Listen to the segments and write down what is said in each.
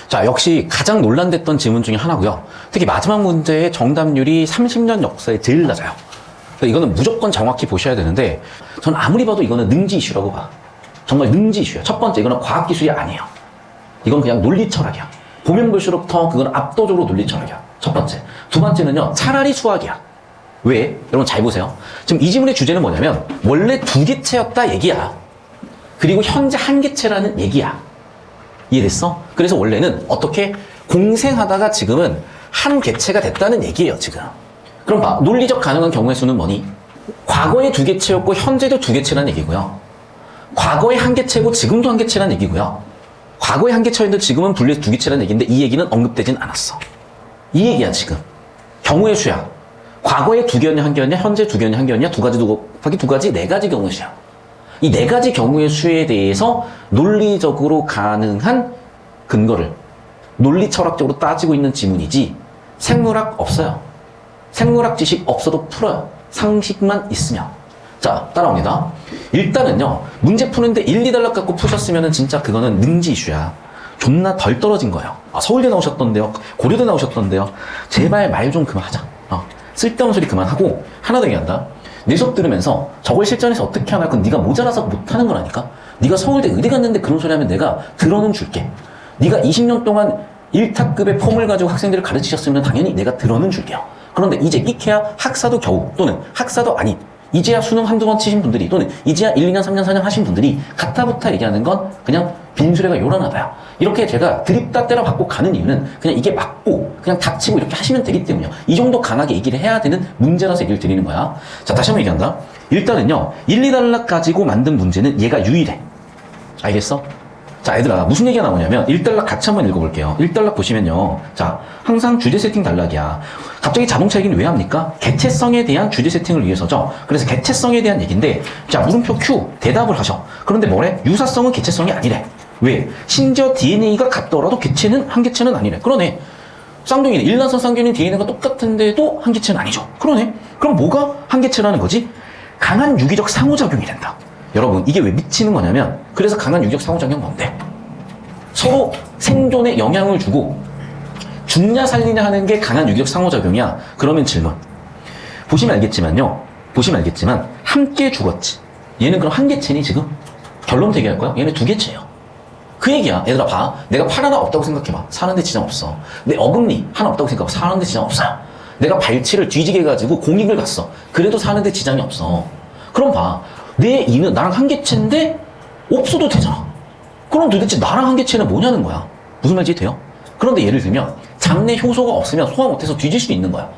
자, 역시 가장 논란됐던 지문 중에 하나고요. 특히 마지막 문제의 정답률이 30년 역사에 제일 낮아요. 그래서 이거는 무조건 정확히 보셔야 되는데, 전 아무리 봐도 이거는 능지 이슈라고 봐. 정말 능지 이슈야. 첫 번째, 이거는 과학기술이 아니에요. 이건 그냥 논리 철학이야. 보면 볼수록 더 그건 압도적으로 논리 철학이야. 첫 번째. 두 번째는요, 차라리 수학이야. 왜? 여러분 잘 보세요. 지금 이 지문의 주제는 뭐냐면, 원래 두 개체였다 얘기야. 그리고 현재 한 개체라는 얘기야. 이해됐어? 그래서 원래는 어떻게 공생하다가 지금은 한 개체가 됐다는 얘기예요, 지금. 그럼 봐. 논리적 가능한 경우의 수는 뭐니? 과거에 두 개체였고 현재도 두 개체라는 얘기고요. 과거에 한 개체고 지금도 한 개체라는 얘기고요. 과거에 한 개체였는데 지금은 분리해서 두 개체라는 얘기인데 이 얘기는 언급되진 않았어. 이 얘기야, 지금. 경우의 수야. 과거에 두 개였냐, 한 개였냐, 현재 두 개였냐, 한 개였냐, 두 가지 곱하기 두 가지, 네 가지 경우의 수야. 이 네 가지 경우의 수에 대해서 논리적으로 가능한 근거를 논리 철학적으로 따지고 있는 지문이지 생물학 없어요. 생물학 지식 없어도 풀어요. 상식만 있으면. 자, 따라옵니다. 일단은요, 문제 푸는데 1, 2달러 갖고 푸셨으면 진짜 그거는 능지 이슈야. 존나 덜 떨어진 거예요. 아, 서울대 나오셨던데요. 고려대 나오셨던데요. 제발 말 좀 그만하자. 쓸데없는 소리 그만하고 하나 더 얘기한다. 내 수업 들으면서 저걸 실전에서 어떻게 하나 그건 네가 모자라서 못하는 거라니까. 네가 서울대 의대 갔는데 그런 소리 하면 내가 들어는 줄게. 네가 20년 동안 1타급의 폼을 가지고 학생들을 가르치셨으면 당연히 내가 들어는 줄게요. 그런데 이제 익해야 학사도 겨우 또는 학사도 아닌 이제야 수능 한두 번 치신 분들이 또는 이제야 1, 2년, 3년, 4년 하신 분들이 가타부타 얘기하는 건 그냥 빈수레가 요란하다요. 이렇게 제가 드립다 때려 받고 가는 이유는 그냥 이게 맞고 그냥 닥치고 이렇게 하시면 되기 때문이요. 이 정도 강하게 얘기를 해야 되는 문제라서 얘기를 드리는 거야. 자, 다시 한번 얘기한다. 일단은요, 1, 2달러 가지고 만든 문제는 얘가 유일해. 알겠어? 자, 얘들아, 무슨 얘기가 나오냐면 1달러 같이 한번 읽어볼게요. 1달러 보시면요. 자, 항상 주제 세팅 단락이야. 갑자기 자동차 얘기는 왜 합니까? 개체성에 대한 주제 세팅을 위해서죠. 그래서 개체성에 대한 얘기인데, 자, 물음표 Q, 대답을 하셔. 그런데 뭐래? 유사성은 개체성이 아니래. 왜? 심지어 DNA가 같더라도 개체는 한 개체는 아니래. 그러네. 쌍둥이네. 일란성 쌍둥이는 DNA가 똑같은데도 한 개체는 아니죠. 그러네. 그럼 뭐가 한 개체라는 거지? 강한 유기적 상호작용이 된다. 여러분, 이게 왜 미치는 거냐면, 그래서 강한 유기적 상호작용은 뭔데? 서로 생존에 영향을 주고 죽냐 살리냐 하는 게 강한 유기적 상호작용이야. 그러면 질문. 보시면 알겠지만요. 보시면 알겠지만 함께 죽었지. 얘는 그럼 한 개체니 지금? 결론부터 얘기할 거야? 얘는 두 개체예요. 그 얘기야. 얘들아 봐. 내가 팔 하나 없다고 생각해봐. 사는데 지장 없어. 내 어금니 하나 없다고 생각하고 사는데 지장 없어요. 내가 발치를 뒤지게 해가지고 공익을 갔어. 그래도 사는데 지장이 없어. 그럼 봐. 내 이는 나랑 한 개체인데 없어도 되잖아. 그럼 도대체 나랑 한 개체는 뭐냐는 거야. 무슨 말인지 돼요? 그런데 예를 들면 장내 효소가 없으면 소화 못해서 뒤질 수도 있는 거야.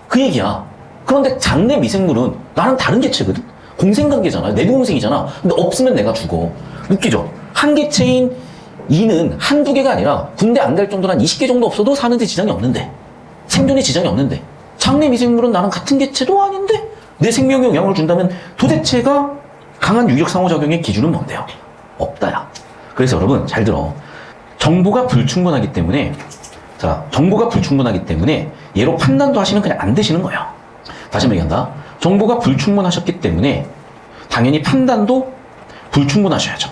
그 얘기야. 그런데 장내 미생물은 나랑 다른 개체거든. 공생관계잖아. 내부 공생이잖아. 근데 없으면 내가 죽어. 웃기죠? 한 개체인 이는 한두 개가 아니라 군대 안 갈 정도로 한 20개 정도 없어도 사는데 지장이 없는데, 생존에 지장이 없는데, 장내 미생물은 나랑 같은 개체도 아닌데 내 생명에 영향을 준다면 도대체가 강한 유기적 상호작용의 기준은 뭔데요? 없다야. 그래서 여러분 잘 들어. 정보가 불충분하기 때문에, 자, 정보가 불충분하기 때문에 얘로 판단도 하시면 그냥 안 되시는 거예요. 다시 한번 얘기한다. 정보가 불충분하셨기 때문에 당연히 판단도 불충분하셔야죠.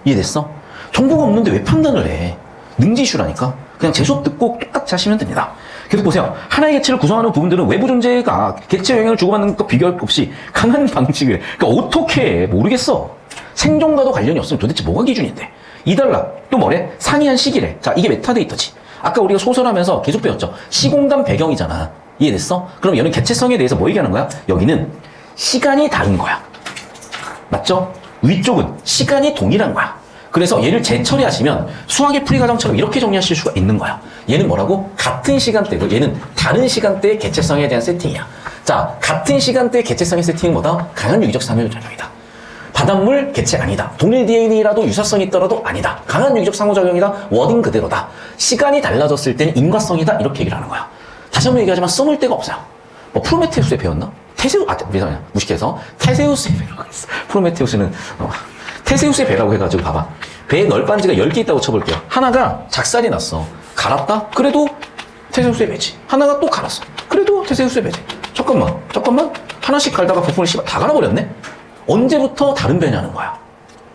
이해됐어? 정보가 없는데 왜 판단을 해? 능지슈라니까. 그냥 제 수업 듣고 똑같이 하시면 됩니다. 계속 보세요. 하나의 개체를 구성하는 부분들은 외부 존재가 개체 영향을 주고받는 것과 비교할 것 없이 강한 방식을. 그러니까 어떻게 해? 모르겠어. 생존과도 관련이 없으면 도대체 뭐가 기준인데? 2달러. 또 뭐래? 상이한 시기래. 자, 이게 메타데이터지. 아까 우리가 소설하면서 계속 배웠죠. 시공간 배경이잖아. 이해됐어? 그럼 얘는 개체성에 대해서 뭐 얘기하는 거야? 여기는 시간이 다른 거야. 맞죠? 위쪽은 시간이 동일한 거야. 그래서 얘를 재처리하시면 수학의 풀이 과정처럼 이렇게 정리하실 수가 있는 거야. 얘는 뭐라고? 같은 시간대고 얘는 다른 시간대의 개체성에 대한 세팅이야. 자, 같은 시간대의 개체성의 세팅은 뭐다? 강한 유기적 상호작용이다. 바닷물 개체 아니다. 동일 DNA라도 유사성이 있더라도 아니다. 강한 유기적 상호작용이다. 워딩 그대로다. 시간이 달라졌을 때는 인과성이다. 이렇게 얘기를 하는 거야. 다시 한번 얘기하지만 써놓을 데가 없어요. 뭐 프로메테우스에 배웠나? 미안해. 무식해서 테세우스에 배라고 했어. 프로메테우스는 테세우스의 배라고 해가지고 봐봐. 배에 널빤지가 10개 있다고 쳐볼게요. 하나가 작살이 났어. 갈았다? 그래도 테세우스의 배지. 하나가 또 갈았어. 그래도 테세우스의 배지. 잠깐만. 하나씩 갈다가 부품을 다 갈아버렸네? 언제부터 다른 배냐는 거야.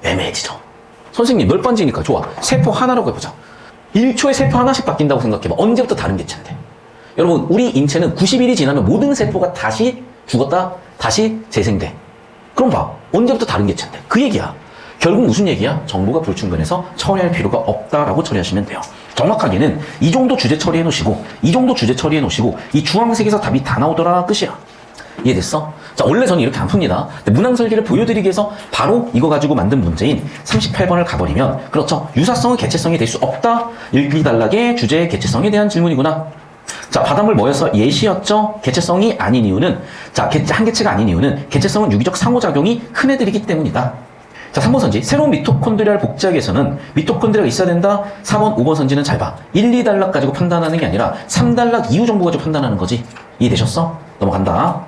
애매해지죠. 선생님, 널빤지니까 좋아. 세포 하나라고 해보자. 1초에 세포 하나씩 바뀐다고 생각해봐. 언제부터 다른 개체인데. 여러분, 우리 인체는 90일이 지나면 모든 세포가 다시 죽었다, 다시 재생돼. 그럼 봐. 언제부터 다른 개체인데. 그 얘기야. 결국 무슨 얘기야? 정보가 불충분해서 처리할 필요가 없다라고 처리하시면 돼요. 정확하게는 이 정도 주제 처리해 놓으시고, 이 정도 주제 처리해 놓으시고, 이 주황색에서 답이 다 나오더라 끝이야. 이해됐어? 자, 원래 저는 이렇게 안 풉니다. 문항 설계를 보여드리기 위해서 바로 이거 가지고 만든 문제인 38번을 가버리면, 그렇죠. 유사성은 개체성이 될 수 없다. 읽기 단락의 주제의 개체성에 대한 질문이구나. 자, 바닷물 뭐여서 예시였죠? 개체성이 아닌 이유는, 자, 한 개체가 아닌 이유는 개체성은 유기적 상호작용이 큰 애들이기 때문이다. 자, 3번 선지. 새로운 미토콘드리아를 복제하기 위해서는 미토콘드리아가 있어야 된다. 4번, 5번 선지는 잘 봐. 1, 2단락 가지고 판단하는 게 아니라 3단락 이후 정보 가지고 판단하는 거지. 이해되셨어? 넘어간다.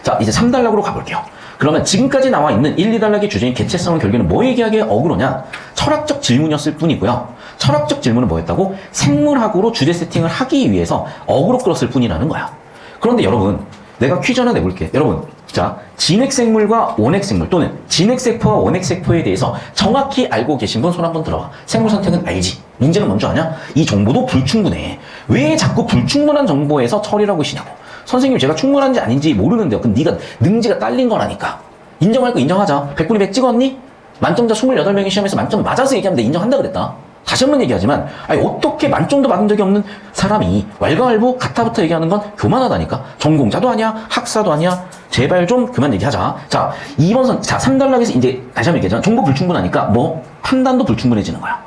자, 이제 3단락으로 가볼게요. 그러면 지금까지 나와 있는 1, 2단락의 주제인 개체성은 결국에는 뭐 얘기하기에 어그로냐? 철학적 질문이었을 뿐이고요. 철학적 질문은 뭐였다고? 생물학으로 주제 세팅을 하기 위해서 어그로 끌었을 뿐이라는 거야. 그런데 여러분, 내가 퀴즈 하나 내볼게. 여러분, 자, 진핵생물과 원핵생물 또는 진핵세포와 원핵세포에 대해서 정확히 알고 계신 분 손 한번 들어봐. 생물 선택은 알지. 문제는 뭔지 아냐? 이 정보도 불충분해. 왜 자꾸 불충분한 정보에서 처리를 하고 계시냐고. 선생님, 제가 충분한지 아닌지 모르는데요. 그럼 네가 능지가 딸린 거라니까. 인정할 거 인정하자. 100분이 100 찍었니? 만점자 28명이 시험에서 만점 맞아서 얘기하면 내 인정한다 그랬다. 다시 한번 얘기하지만, 아니, 어떻게 만점도 받은 적이 없는 사람이 왈가왈부 가타부터 얘기하는 건 교만하다니까. 전공자도 아니야, 학사도 아니야. 제발 좀 그만 얘기하자. 자, 2번 선, 자, 3단락에서 이제 다시 한번 얘기하잖아. 정보 불충분하니까 뭐 판단도 불충분해지는 거야.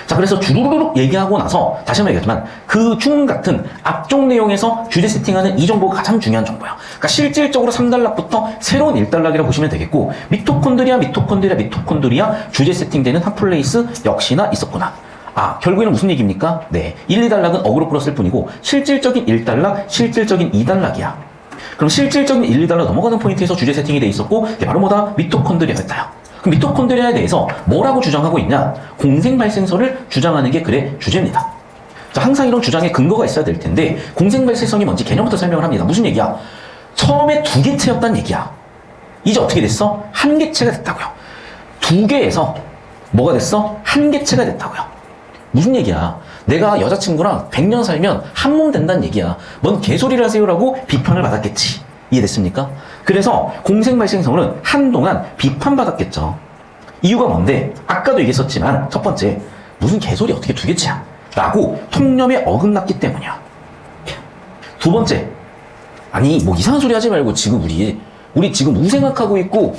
자, 그래서 주르륵 얘기하고 나서 다시 한번 얘기하지만 그 중 같은 앞쪽 내용에서 주제 세팅하는 이 정보가 가장 중요한 정보야. 그러니까 실질적으로 3단락부터 새로운 1단락이라고 보시면 되겠고, 미토콘드리아 주제 세팅되는 핫플레이스 역시나 있었구나. 아, 결국에는 무슨 얘기입니까? 네, 1, 2단락은 어그로 끌었을 뿐이고 실질적인 1단락, 실질적인 2단락이야. 그럼 실질적인 1, 2단락 넘어가는 포인트에서 주제 세팅이 돼 있었고, 이게 바로 뭐다? 미토콘드리아였다. 그럼 미토콘드리아에 대해서 뭐라고 주장하고 있냐? 공생발생설을 주장하는 게 그래 주제입니다. 자, 항상 이런 주장에 근거가 있어야 될 텐데, 공생발생성이 뭔지 개념부터 설명을 합니다. 무슨 얘기야? 처음에 2개체였단 얘기야. 이제 어떻게 됐어? 1개체가 됐다고요. 2개에서 뭐가 됐어? 1개체가 됐다고요. 무슨 얘기야? 내가 여자친구랑 100년 살면 한 몸 된다는 얘기야. 뭔 개소리를 하세요라고 비판을 받았겠지. 이해됐습니까? 그래서 공생발생설은 한동안 비판받았겠죠. 이유가 뭔데? 아까도 얘기했었지만 첫 번째, 무슨 개소리 어떻게 2개체야? 라고 통념에 어긋났기 때문이야. 두 번째, 아니 뭐 이상한 소리 하지 말고 지금 우리 지금 우생학하고 있고,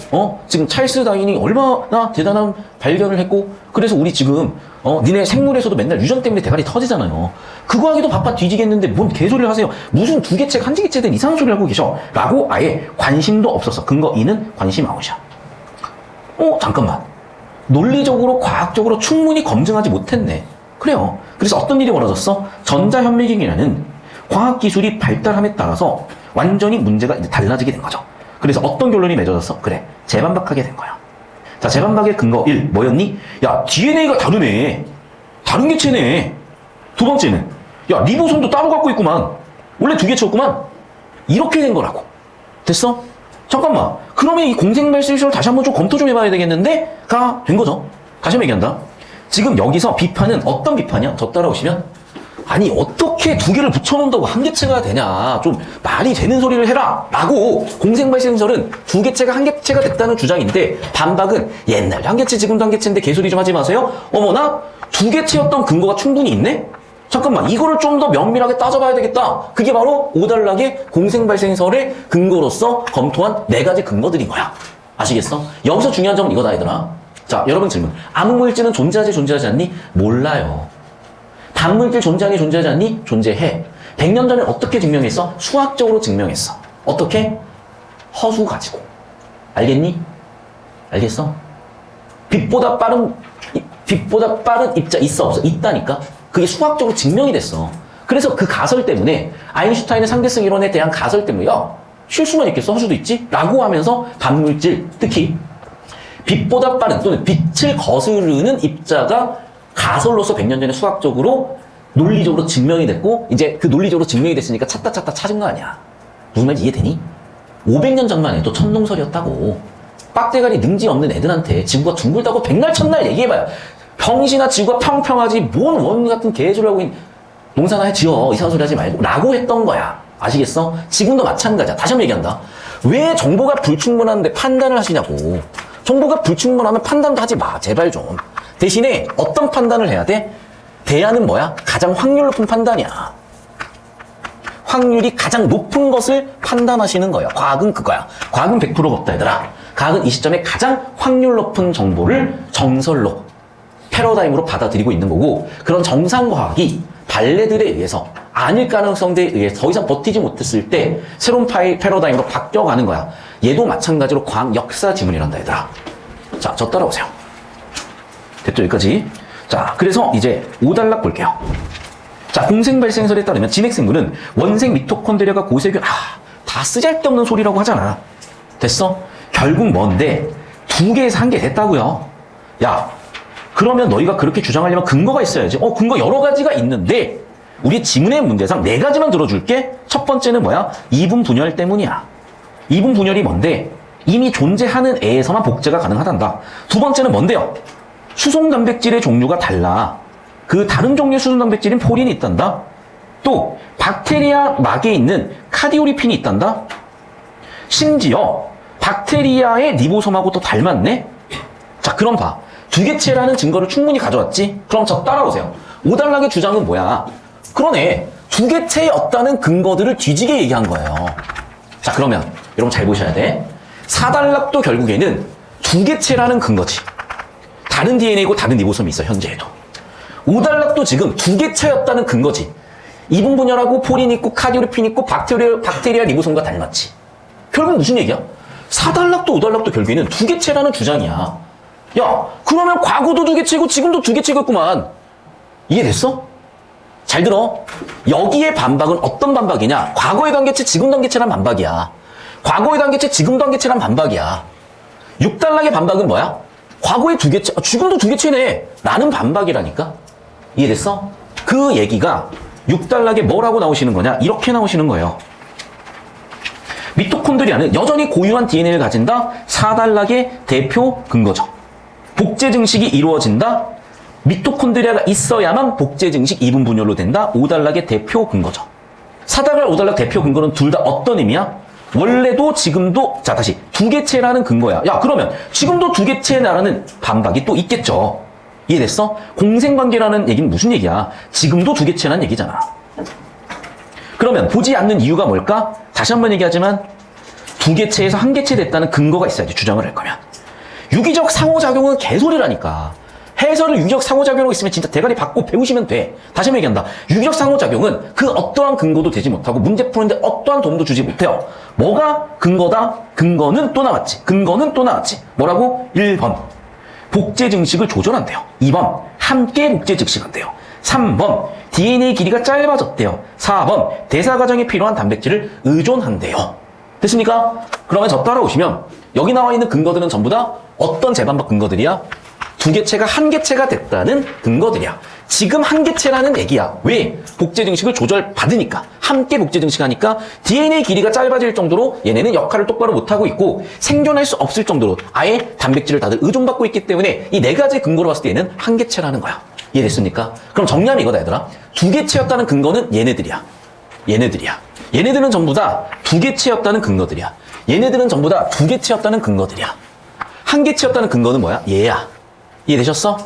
지금 찰스 다윈이 얼마나 대단한 발견을 했고, 그래서 우리 지금 니네 생물에서도 맨날 유전 때문에 대가리 터지잖아요. 그거 하기도 바빠 뒤지겠는데 뭔 개소리를 하세요. 무슨 2개체, 1개체든 이상한 소리를 하고 계셔. 라고 아예 관심도 없었어. 근거 2는 관심 아웃이야. 잠깐만. 논리적으로, 과학적으로 충분히 검증하지 못했네. 그래요. 그래서 어떤 일이 벌어졌어? 전자현미경이라는 과학기술이 발달함에 따라서 완전히 문제가 이제 달라지게 된 거죠. 그래서 어떤 결론이 맺어졌어? 그래, 재반박하게 된 거야. 자, 재반박의 근거 1, 뭐였니? 야, DNA가 다르네. 다른 개체네. 두 번째는, 야, 리보솜도 따로 갖고 있구만. 원래 2개체였구만. 이렇게 된 거라고. 됐어? 잠깐만. 그러면 이 공생발생설을 다시 한번 좀 검토 좀 해봐야 되겠는데? 가 된 거죠. 다시 한번 얘기한다. 지금 여기서 비판은 어떤 비판이야? 더 따라오시면, 아니 어떻게 2개를 붙여놓는다고 1개체가 되냐, 좀 말이 되는 소리를 해라 라고. 공생발생설은 2개체가 1개체가 됐다는 주장인데, 반박은 옛날에 1개체 지금도 1개체인데 개소리 좀 하지 마세요. 어머나 2개체였던 근거가 충분히 있네. 잠깐만, 이거를 좀 더 면밀하게 따져봐야 되겠다. 그게 바로 5단락의 공생발생설의 근거로서 검토한 4가지 근거들인 거야. 아시겠어? 여기서 중요한 점은 이거다 얘들아. 자, 여러분 질문. 암흑물질은 존재하지 않니? 몰라요. 단물질 존재하니 존재하지 않니? 존재해. 100년 전에 어떻게 증명했어? 수학적으로 증명했어. 어떻게? 허수 가지고. 알겠니? 알겠어? 빛보다 빠른 입자 있어 없어? 있다니까? 그게 수학적으로 증명이 됐어. 그래서 그 가설 때문에, 아인슈타인의 상대성 이론에 대한 가설 때문에, 야, 쉴 수만 있겠어? 허수도 있지? 라고 하면서 반물질, 특히 빛보다 빠른 또는 빛을 거스르는 입자가 가설로서 100년 전에 수학적으로 논리적으로 증명이 됐고, 이제 그 논리적으로 증명이 됐으니까 찾다 찾은 거 아니야. 무슨 말인지 이해되니? 500년 전만 해도 천동설이었다고. 빡대가리 능지 없는 애들한테 지구가 둥글다고 백날 첫날 얘기해봐요. 병신아 지구가 평평하지 뭔 원 같은 개소리 하고 농사나 해 지어 이상한 소리 하지 말고 라고 했던 거야. 아시겠어? 지금도 마찬가지야. 다시 한번 얘기한다. 왜 정보가 불충분한데 판단을 하시냐고. 정보가 불충분하면 판단도 하지 마. 제발 좀. 대신에 어떤 판단을 해야 돼? 대안은 뭐야? 가장 확률 높은 판단이야. 확률이 가장 높은 것을 판단하시는 거예요. 과학은 그거야. 과학은 100%가 없다 얘들아. 과학은 이 시점에 가장 확률 높은 정보를 정설로 패러다임으로 받아들이고 있는 거고, 그런 정상과학이 발레들에 의해서 아닐 가능성에 의해 더 이상 버티지 못했을 때 새로운 패러다임으로 바뀌어가는 거야. 얘도 마찬가지로 과학 역사 지문이란다 얘들아. 자, 저 따라오세요. 됐죠? 여기까지. 자, 그래서 이제 5단락 볼게요. 자, 공생 발생설에 따르면 진핵생물은 원생 미토콘드리아가 고세균, 다 쓰잘데없는 소리라고 하잖아. 됐어? 결국 뭔데? 2개에서 1개 됐다고요. 야, 그러면 너희가 그렇게 주장하려면 근거가 있어야지. 근거 여러 가지가 있는데 우리 지문의 문제상 4가지만 들어줄게. 첫 번째는 뭐야? 이분 분열 때문이야. 이분 분열이 뭔데? 이미 존재하는 애에서만 복제가 가능하단다. 두 번째는 뭔데요? 수송 단백질의 종류가 달라. 그 다른 종류의 수송 단백질인 포린이 있단다. 또 박테리아 막에 있는 카디오리핀이 있단다. 심지어 박테리아의 리보솜하고 또 닮았네. 자, 그럼 봐. 2개체라는 증거를 충분히 가져왔지? 그럼 저 따라오세요. 5단락의 주장은 뭐야? 그러네. 2개체였다는 근거들을 뒤지게 얘기한 거예요. 자, 그러면 여러분 잘 보셔야 돼. 4단락도 결국에는 2개체라는 근거지. 다른 DNA고 다른 리보솜이 있어, 현재에도. 5단락도 지금 2개체였다는 근거지. 이분 분열하고 포린 있고 카디오리핀 있고 박테리아 리보솜과 닮았지. 결국 무슨 얘기야? 4단락도 5단락도 결국에는 2개체라는 주장이야. 야, 그러면 과거도 2개체고 지금도 2개체겠구만. 이해됐어? 잘 들어. 여기에 반박은 어떤 반박이냐? 과거의 단계체, 지금도 단계체란 반박이야. 과거의 단계체, 지금도 단계체란 반박이야. 6단락의 반박은 뭐야? 과거의 2개체, 지금도 2개체네. 라는 반박이라니까. 이해됐어? 그 얘기가 6단락에 뭐라고 나오시는 거냐? 이렇게 나오시는 거예요. 미토콘드리아는 여전히 고유한 DNA를 가진다. 4단락의 대표 근거죠. 복제 증식이 이루어진다. 미토콘드리아가 있어야만 복제 증식 2분 분열로 된다. 5단락의 대표 근거죠. 4단락, 5단락 대표 근거는 둘 다 어떤 의미야? 원래도 지금도, 자, 다시 2개체라는 근거야. 야, 그러면 지금도 2개체라는 반박이 또 있겠죠. 이해됐어? 공생관계라는 얘기는 무슨 얘기야? 지금도 2개체라는 얘기잖아. 그러면 보지 않는 이유가 뭘까? 다시 한번 얘기하지만 2개체에서 1개체 됐다는 근거가 있어야지, 주장을 할 거면. 유기적 상호작용은 개소리라니까. 해설을 유기적 상호작용으로 있으면 진짜 대가리 받고 배우시면 돼. 다시 한번 얘기한다. 유기적 상호작용은 그 어떠한 근거도 되지 못하고 문제 푸는데 어떠한 도움도 주지 못해요. 뭐가 근거다? 근거는 또 나왔지. 근거는 또 나왔지. 뭐라고? 1번. 복제 증식을 조절한대요. 2번. 함께 복제 증식한대요. 3번. DNA 길이가 짧아졌대요. 4번. 대사 과정에 필요한 단백질을 의존한대요. 됐습니까? 그러면 저 따라오시면 여기 나와 있는 근거들은 전부 다 어떤 재반박 근거들이야? 2개체가 1개체가 됐다는 근거들이야. 지금 1개체라는 얘기야. 왜? 복제 증식을 조절받으니까. 함께 복제 증식하니까 DNA 길이가 짧아질 정도로 얘네는 역할을 똑바로 못하고 있고 생존할 수 없을 정도로 아예 단백질을 다들 의존받고 있기 때문에 이 4가지 근거로 봤을 때 얘는 1개체라는 거야. 이해됐습니까? 그럼 정리하면 이거다 얘들아. 2개체였다는 근거는 얘네들이야. 얘네들은 전부 다 2개체였다는 근거들이야. 얘네들은 전부 다 2개체였다는 근거들이야. 1개체였다는 근거는 뭐야? 얘야. 이해되셨어?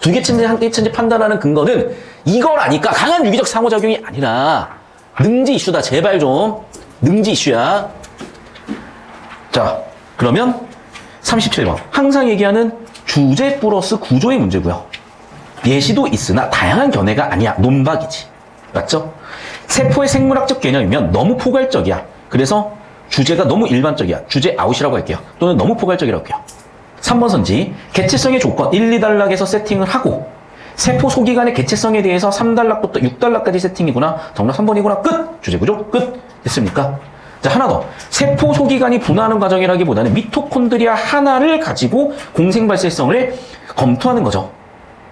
2개체인지 1개체인지 판단하는 근거는 이거라니까. 강한 유기적 상호작용이 아니라 능지 이슈다. 제발 좀. 능지 이슈야. 자, 그러면 37번. 항상 얘기하는 주제 플러스 구조의 문제고요. 예시도 있으나 다양한 견해가 아니야. 논박이지. 맞죠? 세포의 생물학적 개념이면 너무 포괄적이야. 그래서 주제가 너무 일반적이야. 주제 아웃이라고 할게요. 또는 너무 포괄적이라고 할게요. 3번 선지, 개체성의 조건 1, 2단락에서 세팅을 하고 세포 소기관의 개체성에 대해서 3단락부터 6단락까지 세팅이구나. 정답 3번이구나. 끝! 주제 구조 끝! 됐습니까? 자, 하나 더. 세포 소기관이 분화하는 과정이라기보다는 미토콘드리아 하나를 가지고 공생 발생성을 검토하는 거죠.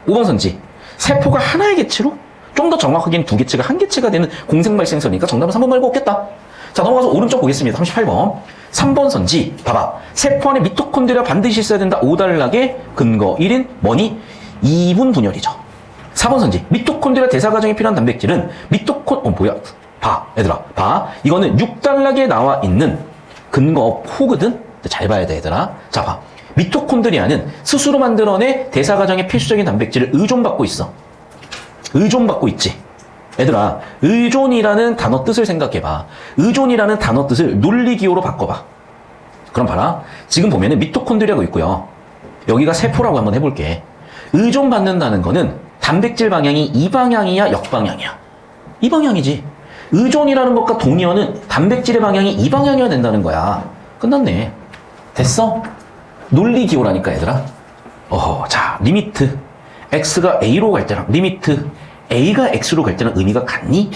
5번 선지, 세포가 하나의 개체로 좀 더 정확하게는 2개체가 1개체가 되는 공생 발생성이니까 정답은 3번 말고 없겠다. 자, 넘어가서 오른쪽 보겠습니다. 38번. 3번 선지, 봐봐. 세포 안에 미토콘드리아 반드시 있어야 된다. 5단락의 근거 1인 뭐니? 2분 분열이죠. 4번 선지. 미토콘드리아 대사 과정에 필요한 단백질은 뭐야? 봐, 얘들아. 봐. 이거는 6단락에 나와 있는 근거 포거든? 잘 봐야 돼, 얘들아. 자, 봐. 미토콘드리아는 스스로 만들어낸 대사 과정에 필수적인 단백질을 의존받고 있어. 의존받고 있지. 얘들아, 의존이라는 단어 뜻을 생각해봐. 의존이라는 단어 뜻을 논리기호로 바꿔봐. 그럼 봐라. 지금 보면은 미토콘드리아가 있고요. 여기가 세포라고 한번 해볼게. 의존받는다는 거는 단백질 방향이 이 방향이야, 역방향이야? 이 방향이지. 의존이라는 것과 동의어는 단백질의 방향이 이 방향이어야 된다는 거야. 끝났네. 됐어? 논리기호라니까, 얘들아. 자, 리미트. x가 a로 갈 때랑 리미트 a가 x로 갈 때랑 의미가 같니?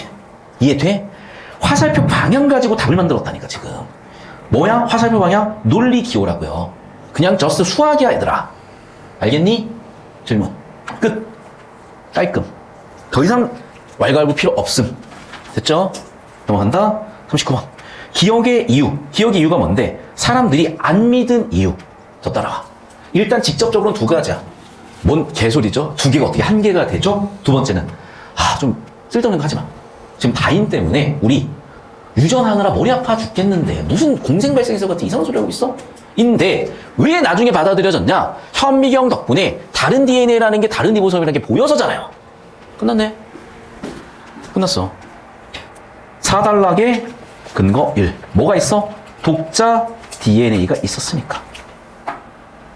이해돼? 화살표 방향 가지고 답을 만들었다니까, 지금. 뭐야? 화살표 방향? 논리기호라고요. 그냥 저스트 수학이야, 얘들아. 알겠니? 질문. 끝. 깔끔. 더 이상 왈가왈부 필요 없음. 됐죠? 넘어간다. 39번. 기억의 이유. 기억의 이유가 뭔데? 사람들이 안 믿은 이유. 더 따라와. 일단 직접적으로는 두 가지야. 뭔 개소리죠? 두 개가 어떻게 한 개가 되죠? 두 번째는 좀 쓸데없는 거 하지 마. 지금 다인 때문에 우리 유전하느라 머리 아파 죽겠는데 무슨 공생발생해서 같은 이상한 소리 하고 있어? 인데 왜 나중에 받아들여졌냐? 현미경 덕분에 다른 DNA라는 게 다른 리보솜이라는 게 보여서잖아요. 끝났네. 끝났어. 4단락의 근거 1. 뭐가 있어? 독자 DNA가 있었으니까.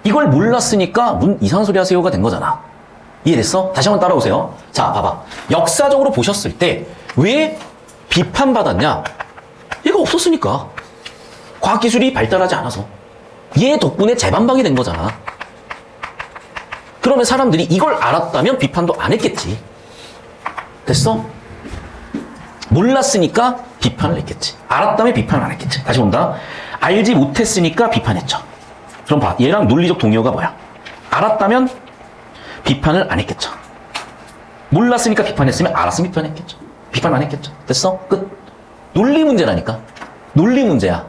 이걸 몰랐으니까 이상한 소리 하세요가 된 거잖아. 이해됐어? 다시 한번 따라오세요. 자, 봐봐. 역사적으로 보셨을 때 왜 비판받았냐? 얘가 없었으니까. 과학기술이 발달하지 않아서. 얘 덕분에 재반방이 된 거잖아. 그러면 사람들이 이걸 알았다면 비판도 안 했겠지. 됐어? 몰랐으니까 비판을 했겠지. 알았다면 비판을 안 했겠지. 다시 본다. 알지 못했으니까 비판했죠. 그럼 봐. 얘랑 논리적 동의어가 뭐야? 알았다면 비판을 안 했겠죠. 몰랐으니까 비판했으면 알았으면 비판했겠죠. 비판 안 했겠죠. 됐어? 끝. 논리 문제라니까. 논리 문제야.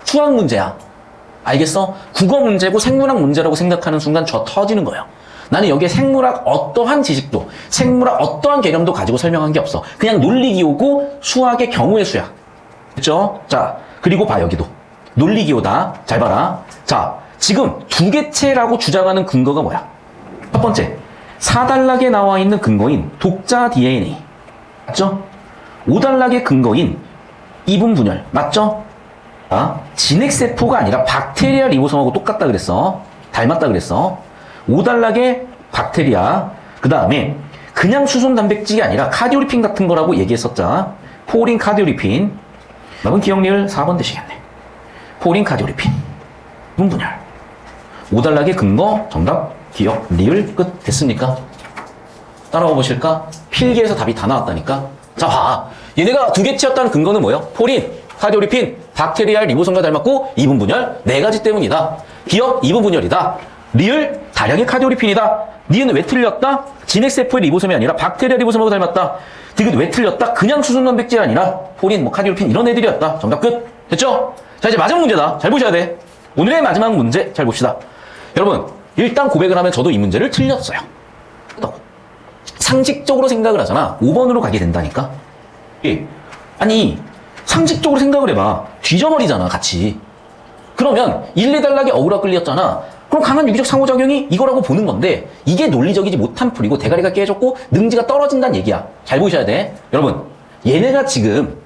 수학 문제야. 알겠어? 국어 문제고 생물학 문제라고 생각하는 순간 저 터지는 거예요. 나는 여기에 생물학 어떠한 지식도, 생물학 어떠한 개념도 가지고 설명한 게 없어. 그냥 논리기호고 수학의 경우의 수야. 됐죠? 자, 그리고 봐, 여기도. 논리기호다. 잘 봐라. 자, 지금 두 개체라고 주장하는 근거가 뭐야? 첫 번째, 4단락에 나와 있는 근거인 독자 DNA. 맞죠? 5단락의 근거인 이분 분열. 맞죠? 진핵세포가 아니라 박테리아 리보솜하고 똑같다 그랬어. 닮았다 그랬어. 5단락의 박테리아. 그 다음에 그냥 수송 단백질이 아니라 카디오리핀 같은 거라고 얘기했었자. 포린 카디오리핀. 남은 기억리을 4번 되시겠네. 포린 카디오리핀. 이분 분열. 5단락의 근거, 정답, 기억, 리을, 끝. 됐습니까? 따라와 보실까? 필기에서 답이 다 나왔다니까? 자, 봐. 얘네가 두 개체였다는 근거는 뭐예요? 포린, 카디오리핀, 박테리아 리보솜과 닮았고, 이분 분열, 네 가지 때문이다. 기억, 이분 분열이다. 리을, 다량의 카디오리핀이다. 니은 왜 틀렸다? 진핵세포의 리보솜이 아니라 박테리아 리보솜하고 닮았다. 디귿 왜 틀렸다? 그냥 수순 단백질이 아니라 포린, 카디오리핀 이런 애들이었다. 정답 끝. 됐죠? 자, 이제 마지막 문제다. 잘 보셔야 돼. 오늘의 마지막 문제 잘 봅시다. 여러분, 일단 고백을 하면 저도 이 문제를 틀렸어요. 상식적으로 생각을 하잖아. 5번으로 가게 된다니까. 아니, 상식적으로 생각을 해봐. 뒤져버리잖아, 같이. 그러면 1, 2단락에 어그로 끌렸잖아. 그럼 강한 유기적 상호작용이 이거라고 보는 건데 이게 논리적이지 못한 풀이고 대가리가 깨졌고 능지가 떨어진다는 얘기야. 잘 보셔야 돼. 여러분, 얘네가 지금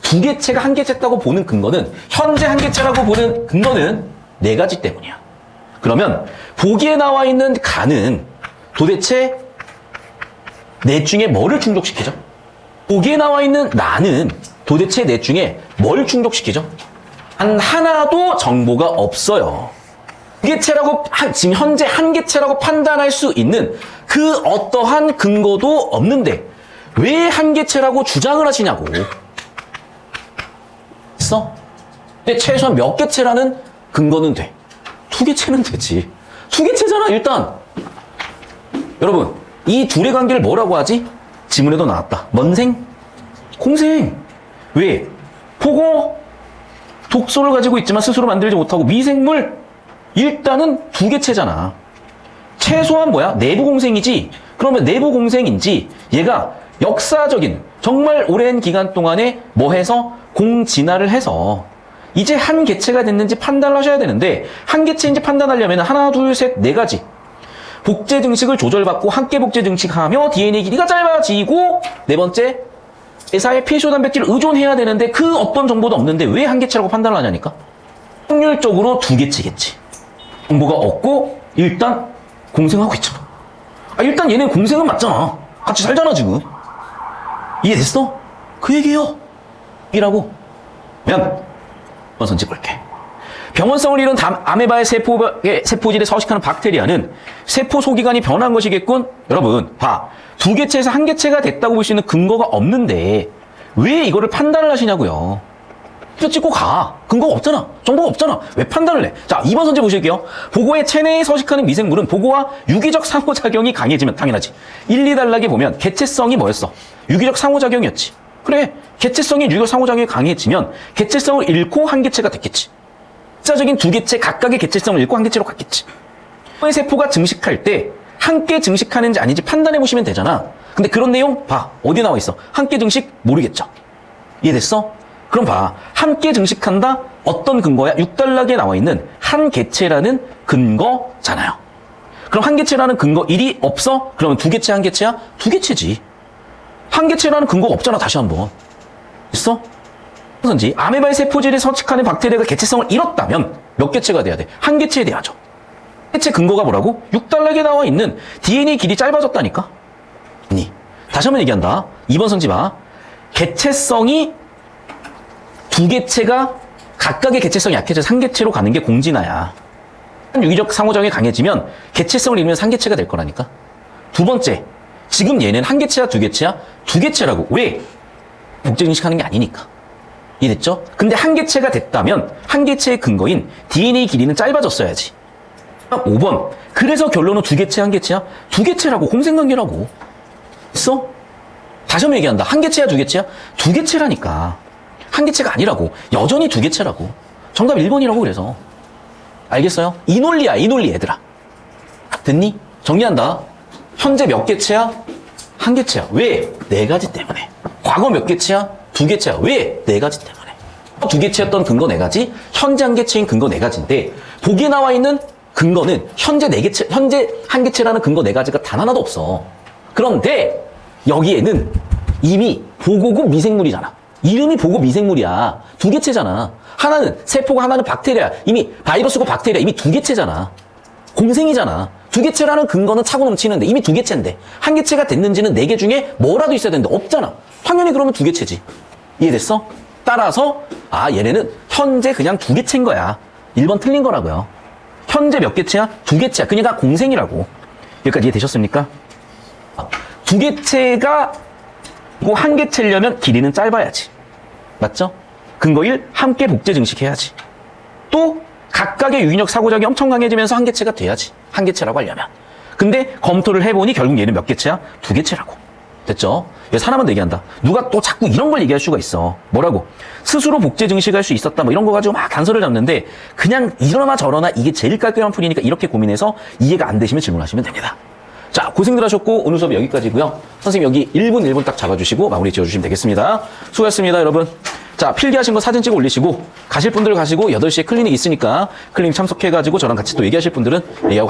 두 개체가 한 개체다고 보는 근거는 현재 한 개체라고 보는 근거는 네 가지 때문이야. 그러면 보기에 나와 있는 가는 도대체 넷 중에 뭐를 충족시키죠? 보기에 나와 있는 나는 도대체 넷 중에 뭘 충족시키죠? 하나도 정보가 없어요. 개체라고 지금 현재 한 개체라고 판단할 수 있는 그 어떠한 근거도 없는데 왜 한 개체라고 주장을 하시냐고. 있어? 근데 최소한 몇 개체라는 근거는 돼. 두 개체는 되지. 두 개체잖아, 일단. 여러분, 이 둘의 관계를 뭐라고 하지? 지문에도 나왔다. 먼생? 공생. 왜? 보고 독소를 가지고 있지만 스스로 만들지 못하고 미생물. 일단은 두 개체잖아. 최소한 뭐야? 내부 공생이지. 그러면 내부 공생인지 얘가 역사적인 정말 오랜 기간 동안에 뭐 해서 공진화를 해서 이제 한 개체가 됐는지 판단을 하셔야 되는데 한 개체인지 판단하려면 하나, 둘, 셋, 네 가지 복제 증식을 조절받고 함께 복제 증식하며 DNA 길이가 짧아지고 네 번째 회사의 필수 단백질을 의존해야 되는데 그 어떤 정보도 없는데 왜 한 개체라고 판단을 하냐니까? 확률적으로 두 개체겠지. 정보가 없고 일단 공생하고 있잖아. 일단 얘네 공생은 맞잖아. 같이 살잖아 지금. 이해됐어? 그 얘기예요. 이라고 면 선지 볼게. 병원성을 잃은 아메바의 세포질에 서식하는 박테리아는 세포 소기관이 변한 것이겠군. 여러분 봐. 두 개체에서 한 개체가 됐다고 볼 수 있는 근거가 없는데 왜 이거를 판단을 하시냐고요. 이거 찍고 가. 근거가 없잖아. 정보가 없잖아. 왜 판단을 해? 자, 2번 선지 보실게요. 보고의 체내에 서식하는 미생물은 보고와 유기적 상호작용이 강해지면 당연하지. 1, 2단락에 보면 개체성이 뭐였어? 유기적 상호작용이었지. 그래. 개체성이 유기적 상호작용이 강해지면 개체성을 잃고 한 개체가 됐겠지. 역사적인 두 개체 각각의 개체성을 잃고 한 개체로 갔겠지. 세포가 증식할 때 함께 증식하는지 아닌지 판단해 보시면 되잖아. 근데 그런 내용 봐. 어디 나와 있어? 함께 증식 모르겠죠. 이해됐어? 그럼 봐. 함께 증식한다? 어떤 근거야? 6단락에 나와 있는 한 개체라는 근거잖아요. 그럼 한 개체라는 근거 1이 없어? 그러면 두 개체 한 개체야? 두 개체지. 한 개체라는 근거가 없잖아. 다시 한번. 있어? 선지 아메바의 세포질에 서식하는 박테리아가 개체성을 잃었다면 몇 개체가 돼야 돼? 한 개체에 돼야죠. 개체 근거가 뭐라고? 6단락에 나와 있는 DNA 길이 짧아졌다니까? 다시 한번 얘기한다. 2번 선지 봐. 개체성이 두 개체가 각각의 개체성이 약해져서 한 개체로 가는 게 공진화야. 유기적 상호작용이 강해지면 개체성을 잃으면 한 개체가 될 거라니까. 두 번째, 지금 얘는 한 개체야, 두 개체야? 두 개체라고. 왜? 복제 증식하는 게 아니니까. 이해됐죠? 근데 한 개체가 됐다면 한 개체의 근거인 DNA 길이는 짧아졌어야지. 5번. 그래서 결론은 두 개체, 한 개체야? 두 개체라고. 공생관계라고. 있어? 다시 한번 얘기한다. 한 개체야, 두 개체야? 두 개체라니까. 한 개체가 아니라고. 여전히 두 개체라고. 정답 1번이라고 그래서. 알겠어요? 이 논리야, 이 논리 얘들아. 됐니? 정리한다. 현재 몇 개체야? 한 개체야. 왜? 네 가지 때문에. 과거 몇 개체야? 두 개체야. 왜? 네 가지 때문에. 두 개체였던 근거 네 가지, 현재 한 개체인 근거 네 가지인데 보기에 나와 있는 근거는 현재 네 개체, 현재 한 개체라는 근거 네 가지가 단 하나도 없어. 그런데 여기에는 이미 보고고 미생물이잖아. 이름이 보고 미생물이야. 두 개체잖아. 하나는 세포고 하나는 박테리아. 이미 바이러스고 박테리아. 이미 두 개체잖아. 공생이잖아. 두 개체라는 근거는 차고 넘치는데 이미 두 개체인데 한 개체가 됐는지는 네 개 중에 뭐라도 있어야 되는데 없잖아. 당연히 그러면 두 개체지. 이해됐어? 따라서 얘네는 현재 그냥 두 개체인 거야. 1번 틀린 거라고요. 현재 몇 개체야? 두 개체야. 그러니까 공생이라고. 여기까지 이해되셨습니까? 두 개체가 한 개체려면 길이는 짧아야지. 맞죠? 근거 1, 함께 복제 증식해야지. 또 각각의 유기적 사고작용이 엄청 강해지면서 한 개체가 돼야지. 한 개체라고 하려면. 근데 검토를 해보니 결국 얘는 몇 개체야? 두 개체라고. 됐죠? 사람은 얘기한다. 누가 또 자꾸 이런 걸 얘기할 수가 있어. 뭐라고? 스스로 복제 증식할 수 있었다. 뭐 이런 거 가지고 막 단서를 잡는데 그냥 이러나 저러나 이게 제일 깔끔한 풀이니까 이렇게 고민해서 이해가 안 되시면 질문하시면 됩니다. 자, 고생들 하셨고 오늘 수업이 여기까지고요. 선생님 여기 1분 딱 잡아주시고 마무리 지어주시면 되겠습니다. 수고하셨습니다, 여러분. 자, 필기하신 거 사진 찍어 올리시고 가실 분들 가시고 8시에 클리닉 있으니까 클리닉 참석해가지고 저랑 같이 또 얘기하실 분들은 얘기하고